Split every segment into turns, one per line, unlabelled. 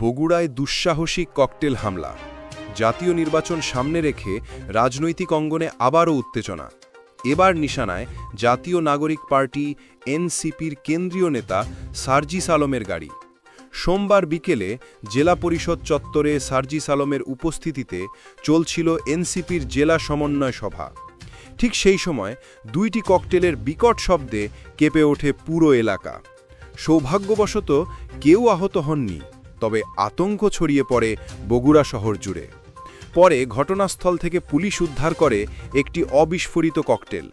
বগুড়ায় দুঃসাহসিক ককটেল হামলা। জাতীয় নির্বাচন সামনে রেখে রাজনৈতিক অঙ্গনে আবারও উত্তেজনা। এবার নিশানায় জাতীয় নাগরিক পার্টি এনসিপির কেন্দ্রীয় নেতা সার্জিস আলমের গাড়ি। সোমবার বিকেলে জেলা পরিষদ চত্বরে সার্জিস আলমের উপস্থিতিতে চলছিল এনসিপির জেলা সমন্বয় সভা। ঠিক সেই সময় দুইটি ককটেলের বিকট শব্দে কেঁপে ওঠে পুরো এলাকা। সৌভাগ্যবশত কেউ আহত হননি, তবে আতঙ্ক ছড়িয়ে পড়ে বগুড়া শহর জুড়ে। পরে ঘটনাস্থল থেকে পুলিশ উদ্ধার করে একটি অবিস্ফোরিত ককটেল।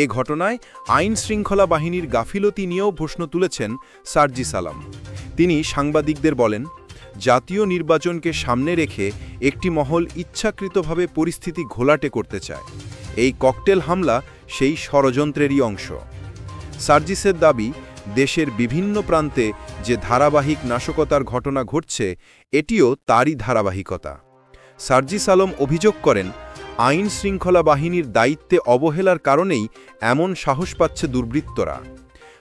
এ ঘটনায় আইন শৃঙ্খলা বাহিনীর গাফিলতি নিয়েও প্রশ্ন তুলেছেন সার্জিস আলম। তিনি সাংবাদিকদের বলেন, জাতীয় নির্বাচনকে সামনে রেখে একটি মহল ইচ্ছাকৃতভাবে পরিস্থিতি ঘোলাটে করতে চায়। এই ককটেল হামলা সেই ষড়যন্ত্রেরই অংশ। সার্জিসের দাবি, দেশের বিভিন্ন প্রান্তে যে ধারাবাহিক নাশকতার ঘটনা ঘটছে, এটিও তারই ধারাবাহিকতা। সার্জিস আলম অভিযোগ করেন, আইন শৃঙ্খলা বাহিনীর দায়িত্বে অবহেলার কারণেই এমন সাহস পাচ্ছে দুর্বৃত্তরা।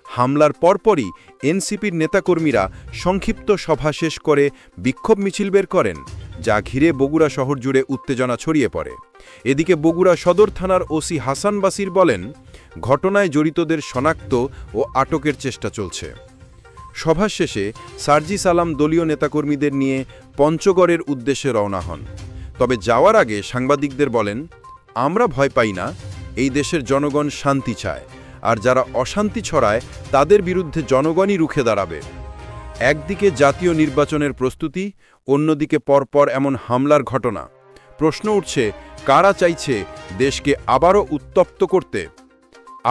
হামলার পরপরই এনসিপির নেতাকর্মীরা সংক্ষিপ্ত সভা শেষ করে বিক্ষোভ মিছিল বের করেন, যা ঘিরে বগুড়া শহর জুড়ে উত্তেজনা ছড়িয়ে পড়ে। এদিকে বগুড়া সদর থানার ওসি হাসান বাসির বলেন, ঘটনায় জড়িতদের শনাক্ত ও আটকের চেষ্টা চলছে। সভা শেষে সার্জিস আলম দলীয় নেতাকর্মীদের নিয়ে পঞ্চগড়ের উদ্দেশ্যে রওনা হন। তবে যাওয়ার আগে সাংবাদিকদের বলেন, আমরা ভয় পাই না, এই দেশের জনগণ শান্তি চায়, আর যারা অশান্তি ছড়ায় তাদের বিরুদ্ধে জনগণই রুখে দাঁড়াবে। একদিকে জাতীয় নির্বাচনের প্রস্তুতি, অন্যদিকে পরপর এমন হামলার ঘটনা। প্রশ্ন উঠছে, কারা চাইছে দেশকে আবারও উত্তপ্ত করতে?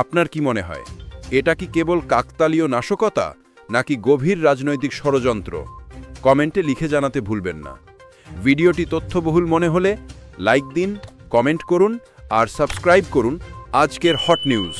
আপনার কি মনে হয়, এটা কি কেবল কাকতালীয় নাশকতা, নাকি গভীর রাজনৈতিক ষড়যন্ত্র? কমেন্টে লিখে জানাতে ভুলবেন না। ভিডিওটি তথ্যবহুল মনে হলে লাইক দিন, কমেন্ট করুন আর সাবস্ক্রাইব করুন আজকের হট নিউজ।